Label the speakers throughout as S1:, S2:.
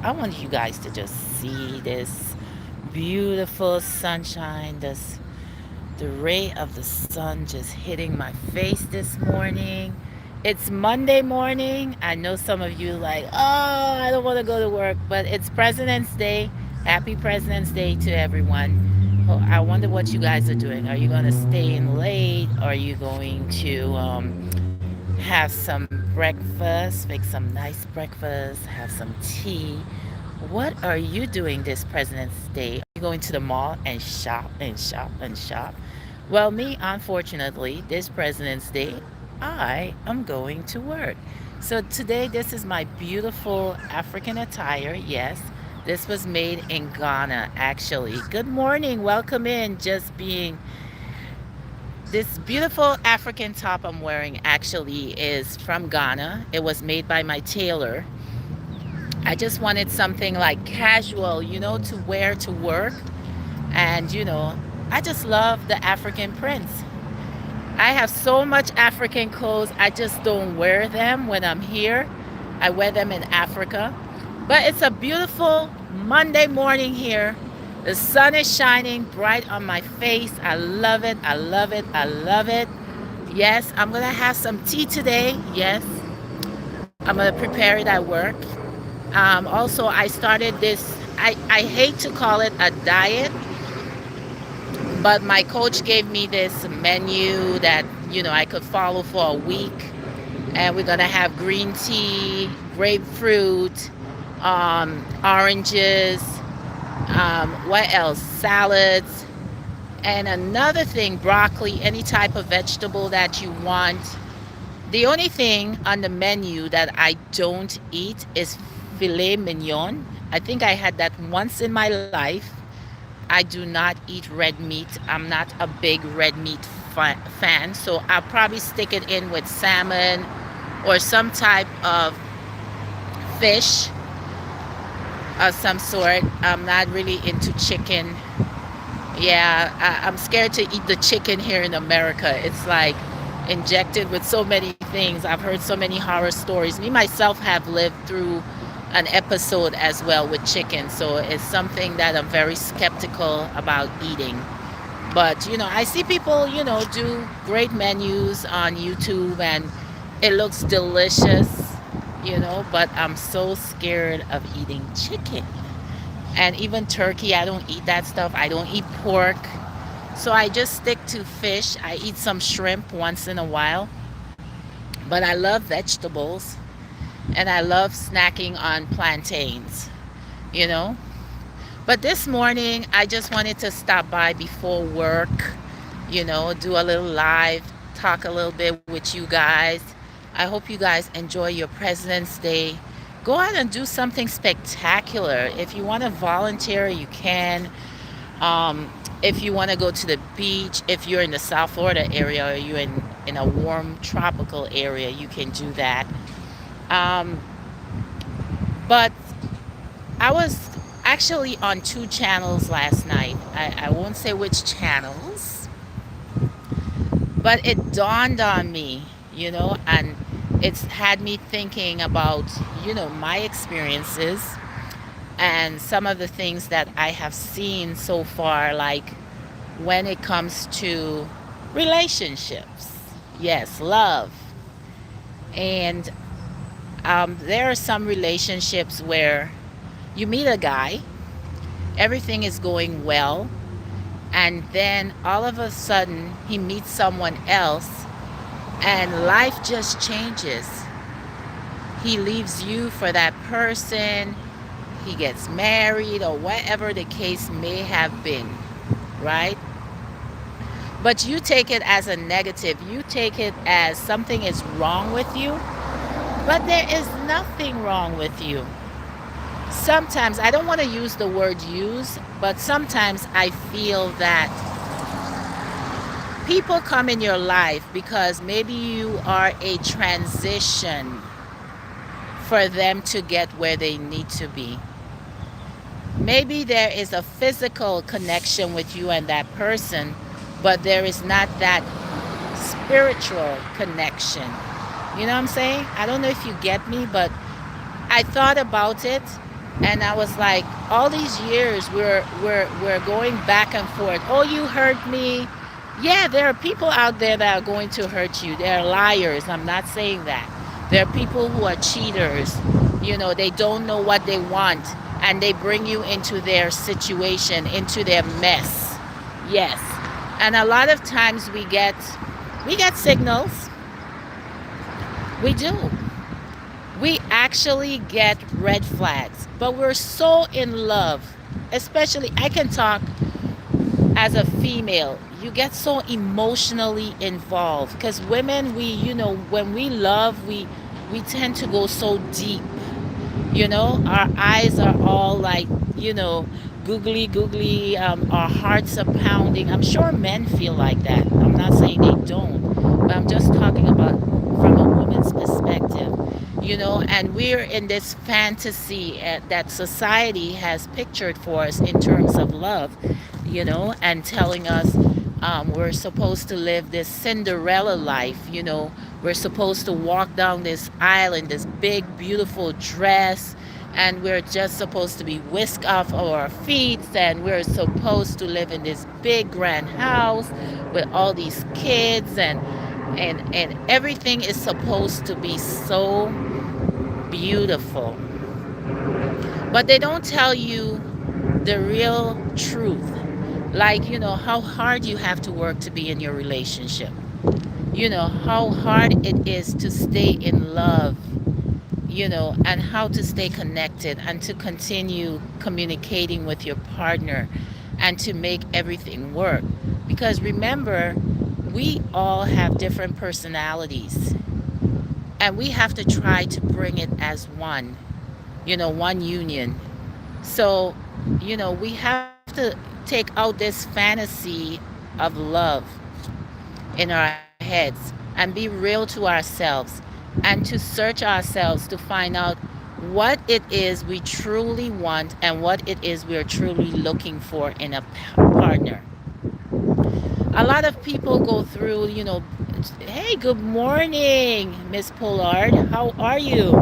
S1: I want you guys to just see this beautiful sunshine, the ray of the sun just hitting my face this morning. It's Monday morning. I know some of you like, oh, I don't want to go to work, but it's President's Day. Happy President's Day to everyone. Oh, I wonder what you guys are doing. Are you going to stay in late? Are you going to have some breakfast, make some nice breakfast, have some tea? What are you doing this President's Day? Are you going to the mall and shop and shop and shop? Well, me, unfortunately, this President's Day, I am going to work. So today, this is my beautiful African attire. Yes, this was made in Ghana, actually. Good morning, welcome in. Just being this beautiful African top I'm wearing actually is from Ghana. It was made by my tailor. I just wanted something like casual, to wear to work. And, I just love the African prints. I have so much African clothes, I just don't wear them when I'm here. I wear them in Africa. But it's a beautiful Monday morning here. The sun is shining bright on my face. I love it. I love it. I love it. Yes, I'm going to have some tea today. Yes, I'm going to prepare it at work. Also, I started this, I hate to call it a diet, but my coach gave me this menu that, I could follow for a week. And we're going to have green tea, grapefruit, oranges, what else? Salads. And another thing, broccoli, any type of vegetable that you want. The only thing on the menu that I don't eat is filet mignon. I think I had that once in my life. I do not eat red meat. I'm not a big red meat fan, so I'll probably stick it in with salmon or some type of fish of some sort. I'm not really into chicken. Yeah, I'm scared to eat the chicken here in America. It's like injected with so many things. I've heard so many horror stories. Me myself have lived through an episode as well with chicken, so it's something that I'm very skeptical about eating. But I see people do great menus on YouTube, and it looks delicious, but I'm so scared of eating chicken. And even turkey, I don't eat that stuff. I don't eat pork. So I just stick to fish. I eat some shrimp once in a while. But I love vegetables, and I love snacking on plantains, you know. But this morning, I just wanted to stop by before work, do a little live, talk a little bit with you guys. I hope you guys enjoy your President's Day. Go out and do something spectacular. If you want to volunteer, you can. If you want to go to the beach, if you're in the South Florida area or you're in a warm tropical area, you can do that. Um, but I was actually on two channels last night. I won't say which channels, but it dawned on me, and it's had me thinking about, my experiences and some of the things that I have seen so far, like when it comes to relationships. Yes, love. And there are some relationships where you meet a guy, everything is going well, and then all of a sudden he meets someone else and life just changes. He leaves you for that person, he gets married, or whatever the case may have been, right? But you take it as a negative, you take it as something is wrong with you, but there is nothing wrong with you. Sometimes, I don't want to use the word use, but sometimes I feel that people come in your life because maybe you are a transition for them to get where they need to be. Maybe there is a physical connection with you and that person, but there is not that spiritual connection. You know what I'm saying? I don't know if you get me, but I thought about it. And I was like, all these years we're going back and forth. Oh, you hurt me. Yeah, there are people out there that are going to hurt you. They're liars. I'm not saying that. There are people who are cheaters. They don't know what they want, and they bring you into their situation, into their mess. Yes. And a lot of times we get signals. We do. We actually get red flags, but we're so in love. Especially, I can talk as a female. You get so emotionally involved because women, when we love, we tend to go so deep. Our eyes are all like, you know googly googly. Our hearts are pounding. I'm sure men feel like that. I'm not saying they don't, but I'm just talking about from a woman's perspective. And we're in this fantasy that society has pictured for us in terms of love, and telling us we're supposed to live this Cinderella life. We're supposed to walk down this aisle in this big, beautiful dress, and we're just supposed to be whisked off our feet, and we're supposed to live in this big, grand house with all these kids, and everything is supposed to be so beautiful. But they don't tell you the real truth. Like, how hard you have to work to be in your relationship. How hard it is to stay in love, and how to stay connected and to continue communicating with your partner and to make everything work. Because remember, we all have different personalities, and we have to try to bring it as one union. So, we have to take out this fantasy of love in our heads and be real to ourselves, and to search ourselves to find out what it is we truly want and what it is we're truly looking for in a partner. A lot of people go through, hey, good morning, Miss Pollard. How are you?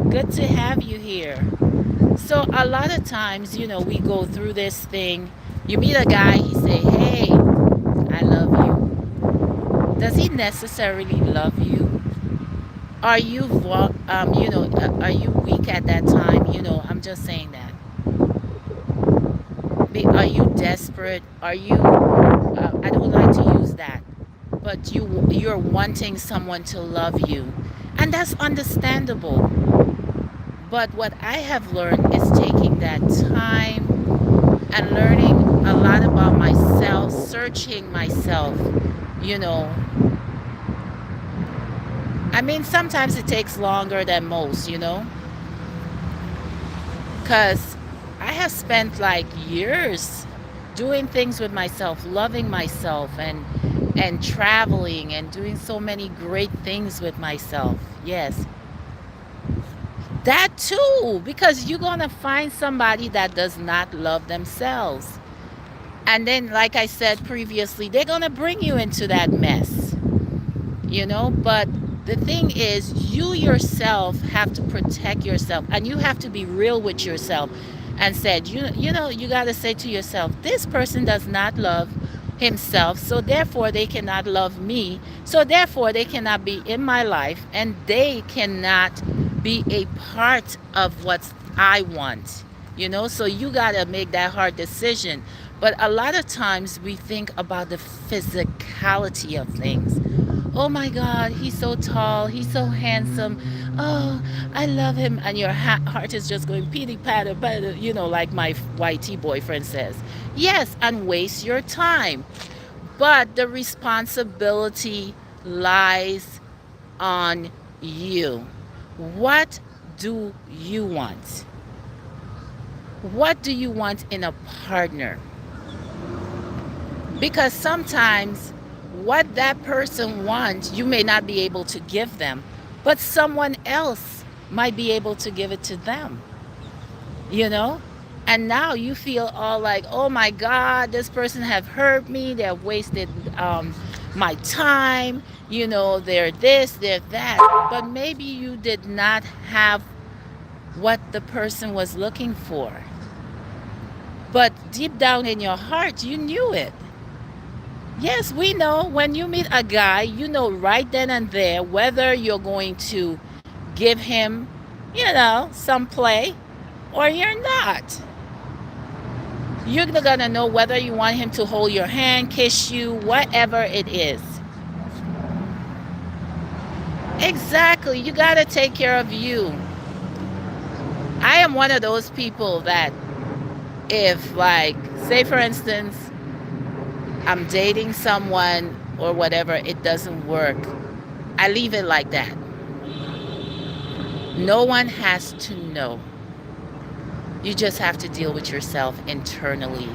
S1: Good to have you here. So a lot of times, we go through this thing. You meet a guy, he say, "Hey, I love you." Does he necessarily love you? Are you weak at that time? I'm just saying that. Are you desperate? Are you? I don't like to use that, but you're wanting someone to love you, and that's understandable. But what I have learned is taking that time and learning a lot about myself, searching myself. You know, I mean, sometimes it takes longer than most, because I have spent like years doing things with myself, loving myself, and traveling and doing so many great things with myself. Yes, that too, because you're gonna find somebody that does not love themselves. And then, like I said previously, they're gonna bring you into that mess. But the thing is, you yourself have to protect yourself, and you have to be real with yourself, and said, you got to say to yourself, this person does not love himself, so therefore they cannot love me, so therefore they cannot be in my life, and they cannot be a part of what I want. So you got to make that hard decision. But a lot of times we think about the physicality of things. Oh my God, he's so tall, he's so handsome. Oh, I love him. And your heart is just going pitty patter patter, like my YT boyfriend says. Yes, and waste your time. But the responsibility lies on you. What do you want? What do you want in a partner? Because sometimes what that person wants, you may not be able to give them, but someone else might be able to give it to them, you know? And now you feel all like, oh my God, this person have hurt me. They have wasted my time. They're this, they're that. But maybe you did not have what the person was looking for. But deep down in your heart, you knew it. Yes, we know when you meet a guy, you know right then and there whether you're going to give him, some play or you're not. You're gonna know whether you want him to hold your hand, kiss you, whatever it is. Exactly. You gotta take care of you. I am one of those people that if, like, say for instance, I'm dating someone or whatever, it doesn't work, I leave it like that. No one has to know. You just have to deal with yourself internally,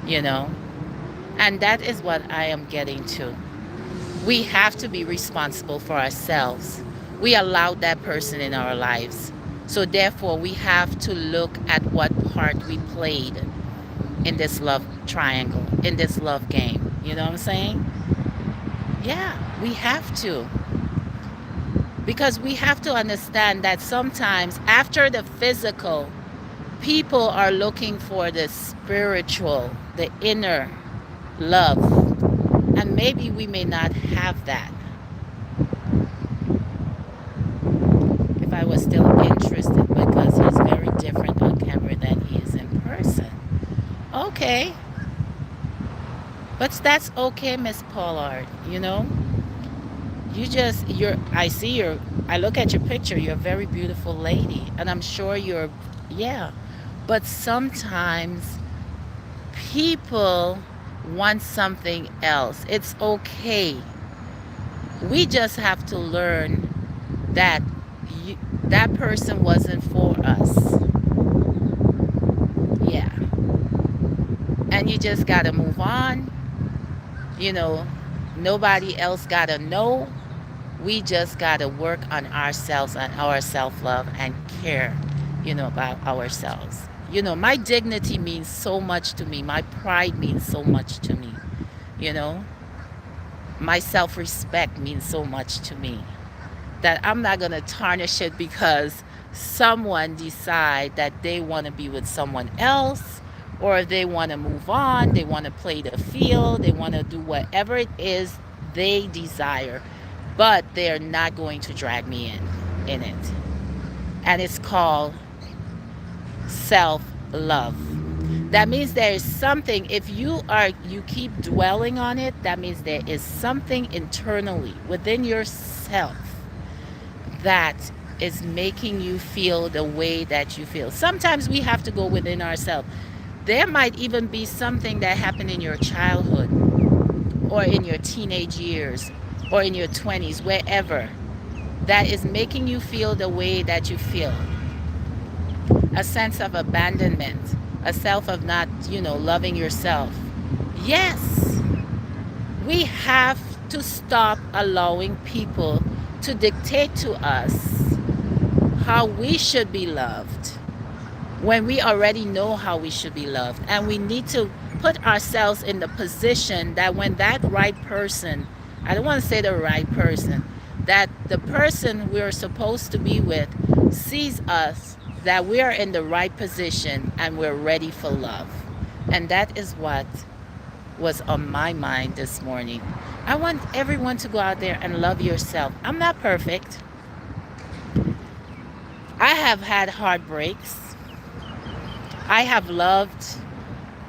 S1: you know? And that is what I am getting to. We have to be responsible for ourselves. We allowed that person in our lives. So therefore, we have to look at what part we played in this love triangle, in this love game. You know what I'm saying? Yeah, we have to. Because we have to understand that sometimes after the physical, people are looking for the spiritual, the inner love. And maybe we may not have that. If I was still interested, because he's very different on camera than he is in person. Okay. But that's okay, Miss Pollard, you know? I see I look at your picture, you're a very beautiful lady. And I'm sure yeah. But sometimes people want something else. It's okay. We just have to learn that that person wasn't for us. Yeah. And you just got to move on. You know, nobody else got to know. We just got to work on ourselves and our self love and care, about ourselves. My dignity means so much to me. My pride means so much to me. You know, my self respect means so much to me that I'm not going to tarnish it because someone decide that they want to be with someone else or they want to move on, they want to play the field, they want to do whatever it is they desire, but they're not going to drag me in it. And it's called self-love. That means there is something, if you keep dwelling on it, that means there is something internally within yourself that is making you feel the way that you feel. Sometimes we have to go within ourselves. There might even be something that happened in your childhood or in your teenage years or in your 20s, wherever, that is making you feel the way that you feel. A sense of abandonment, a self of not, loving yourself. Yes, we have to stop allowing people to dictate to us how we should be loved when we already know how we should be loved. And we need to put ourselves in the position that when that right person, I don't want to say the right person, that the person we're supposed to be with sees us, that we are in the right position and we're ready for love. And that is what was on my mind this morning. I want everyone to go out there and love yourself. I'm not perfect. I have had heartbreaks. I have loved.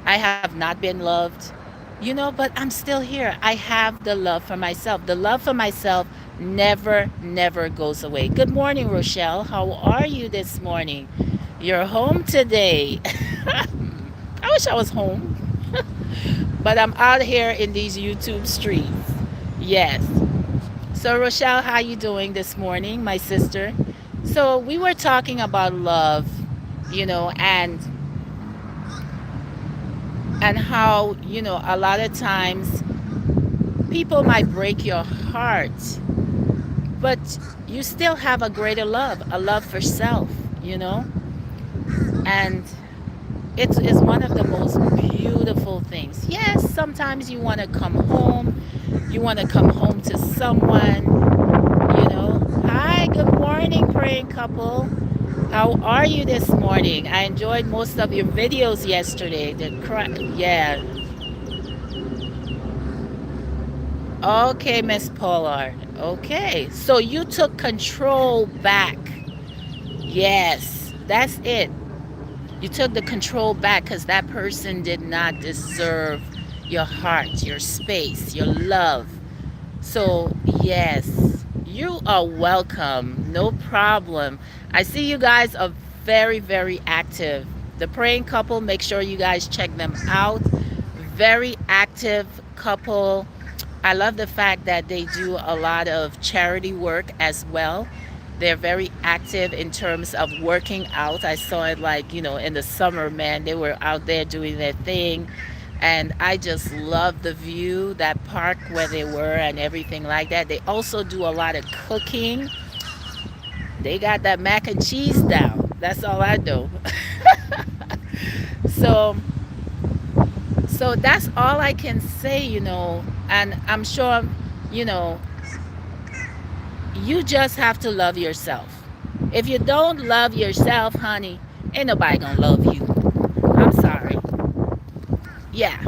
S1: I have not been loved. But I'm still here. I have the love for myself. The love for myself never, never goes away. Good morning, Rochelle. How are you this morning? You're home today. I wish I was home. But I'm out here in these YouTube streets. Yes. So Rochelle, how you doing this morning, my sister? So we were talking about love, and how, a lot of times people might break your heart, but you still have a greater love, a love for self, and it is one of the most beautiful things. Yes, sometimes you want to come home. You want to come home to someone, Hi, good morning, praying couple. How are you this morning? I enjoyed most of your videos yesterday. Yeah. Okay, Miss Pollard. Okay. So you took control back. Yes, that's it. You took the control back because that person did not deserve your heart, your space, your love. So, yes, you are welcome. No problem. I see you guys are very, very active. The praying couple, make sure you guys check them out. Very active couple. I love the fact that they do a lot of charity work as well. They're very active in terms of working out. I saw it like, in the summer, man, they were out there doing their thing. And I just love the view, that park where they were, and everything like that. They also do a lot of cooking. They got that mac and cheese down. That's all I know. So, so that's all I can say. And I'm sure, you know, you just have to love yourself. If you don't love yourself, honey, ain't nobody gonna love you. I'm sorry. Yeah.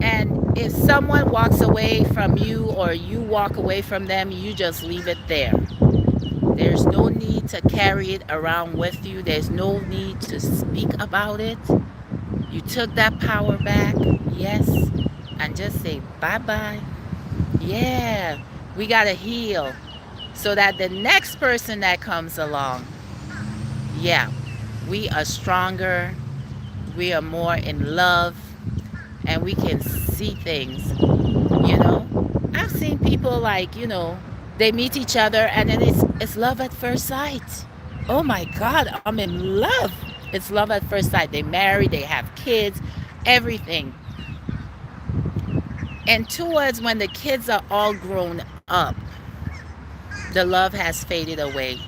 S1: And if someone walks away from you or you walk away from them, you just leave it there. There's no need to carry it around with you. There's no need to speak about it. You took that power back, yes, and just say bye bye. Yeah, we got to heal so that the next person that comes along, yeah, we are stronger, we are more in love, and we can see things. You know, I've seen people like, they meet each other and then it's love at first sight. Oh my God, I'm in love. It's love at first sight. They marry, they have kids, everything. And towards when the kids are all grown up, the love has faded away.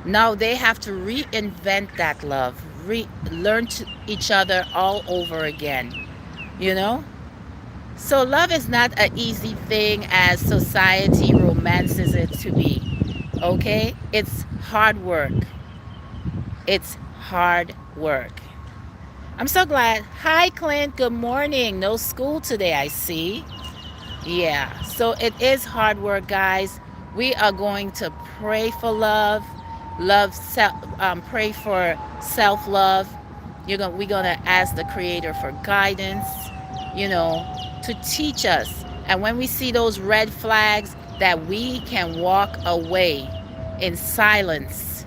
S1: Now they have to reinvent that love, learn to each other all over again, you know? So love is not an easy thing as society romances it to be. Okay? It's hard work. It's hard work. I'm so glad. Hi, Clint. Good morning. No school today, I see. Yeah. So it is hard work, guys. We are going to pray for love. Pray for self-love. We're gonna ask the Creator for guidance, you know, to teach us. And when we see those red flags, that we can walk away in silence.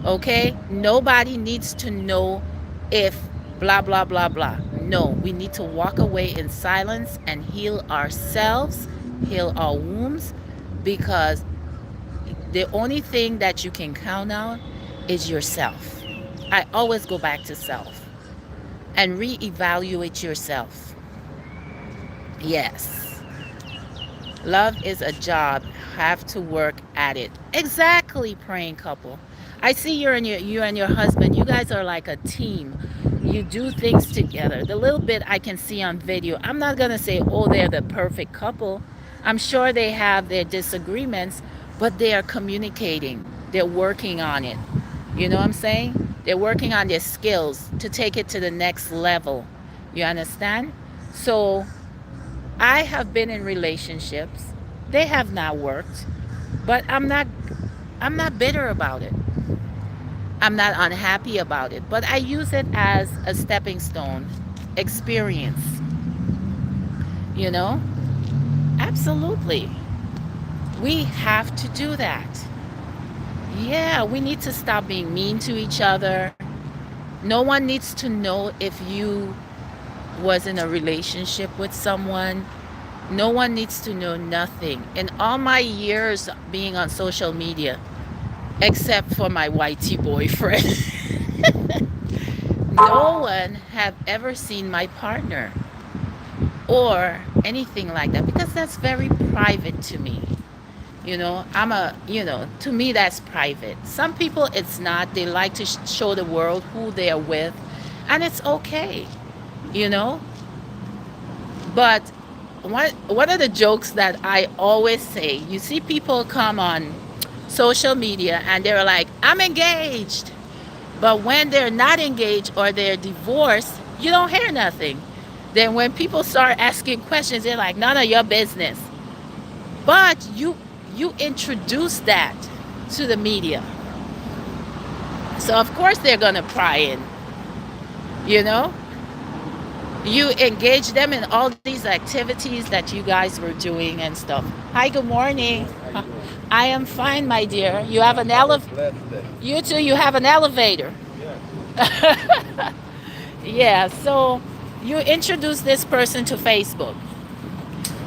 S1: Okay? Nobody needs to know if blah, blah, blah, blah. No, we need to walk away in silence and heal ourselves, heal our wounds, because the only thing that you can count on is yourself. I always go back to self and reevaluate yourself. Yes. Love is a job. Have to work at it. Exactly, praying couple. I see you and your husband. You guys are like a team. You do things together. The little bit I can see on video, I'm not gonna say, oh, they're the perfect couple. I'm sure they have their disagreements, but they are communicating. They're working on it. You know what I'm saying? They're working on their skills to take it to the next level. You understand? So I have been in relationships. They have not worked, but I'm not bitter about it. I'm not unhappy about it, but I use it as a stepping stone experience, you know? Absolutely. We have to do that. Yeah, we need to stop being mean to each other. No one needs to know if you was in a relationship with someone. No one needs to know nothing. In all my years being on social media, except for my YT boyfriend, no one have ever seen my partner or anything like that because that's very private to me. To me, that's private. Some people, it's not. They like to show the world who they are with, and it's okay, you know. But one of the jokes that I always say, you see people come on social media and they're like, I'm engaged. But when they're not engaged or they're divorced, you don't hear nothing. Then when people start asking questions, they're like, none of your business. But you introduce that to the media. So of course they're gonna pry in, you know? You engage them in all these activities that you guys were doing and stuff. Hi, good morning. I am fine, my dear. You have an elevator. You too, you have an elevator. Yeah, so you introduce this person to Facebook.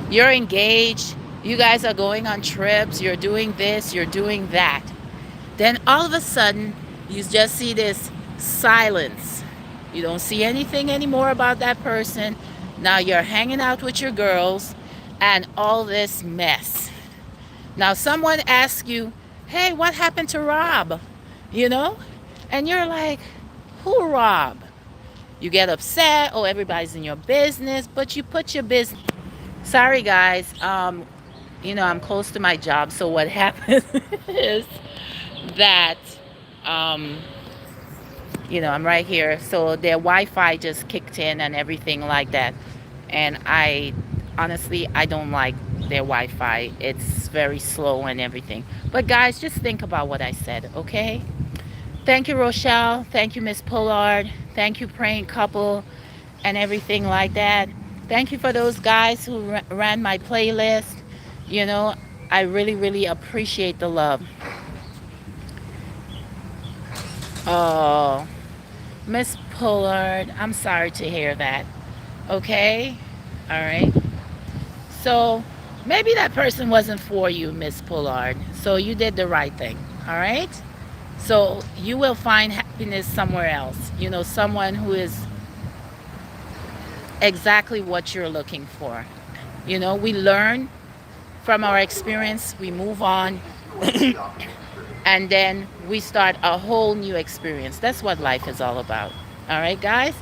S1: You're engaged. You guys are going on trips. You're doing this, you're doing that. Then all of a sudden, you just see this silence. You don't see anything anymore about that person. Now you're hanging out with your girls and all this mess. Now someone asks you, hey, what happened to Rob? You know? And you're like, who Rob? You get upset, oh, everybody's in your business, but you put your business. Sorry, guys. I'm close to my job, so what happens is that, um, I'm right here. So their Wi-Fi just kicked in and everything like that. And I don't like their Wi-Fi. It's very slow and everything. But guys, just think about what I said, okay? Thank you, Rochelle. Thank you, Miss Pollard. Thank you, Praying Couple, and everything like that. Thank you for those guys who ran my playlist. You know, I really, really appreciate the love. Oh, Miss Pollard, I'm sorry to hear that. Okay? All right. So maybe that person wasn't for you, Miss Pollard. So you did the right thing. All right? So you will find happiness somewhere else. Someone who is exactly what you're looking for. We learn from our experience, we move on, and then we start a whole new experience. That's what life is all about. All right, guys?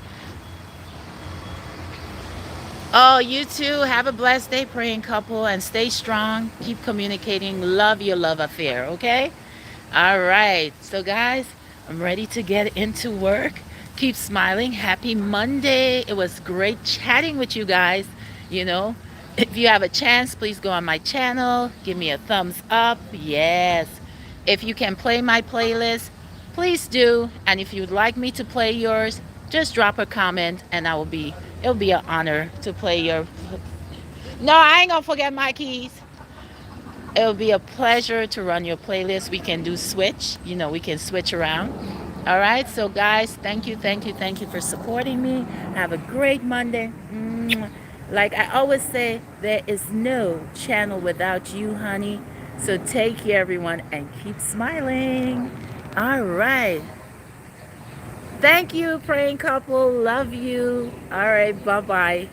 S1: Oh, you too. Have a blessed day, praying couple, and stay strong. Keep communicating. Love your love affair, okay? All right. So, guys, I'm ready to get into work. Keep smiling. Happy Monday. It was great chatting with you guys. You know, if you have a chance, please go on my channel. Give me a thumbs up. Yes. If you can play my playlist, please do. And if you'd like me to play yours, just drop a comment and it'll be an honor to play your. No, I ain't gonna forget my keys. It'll be a pleasure to run your playlist. We can do switch. We can switch around. All right. So, guys, thank you, thank you, thank you for supporting me. Have a great Monday. Like I always say, there is no channel without you, honey. So take care, everyone, and keep smiling. All right. Thank you, praying couple. Love you. All right. Bye bye.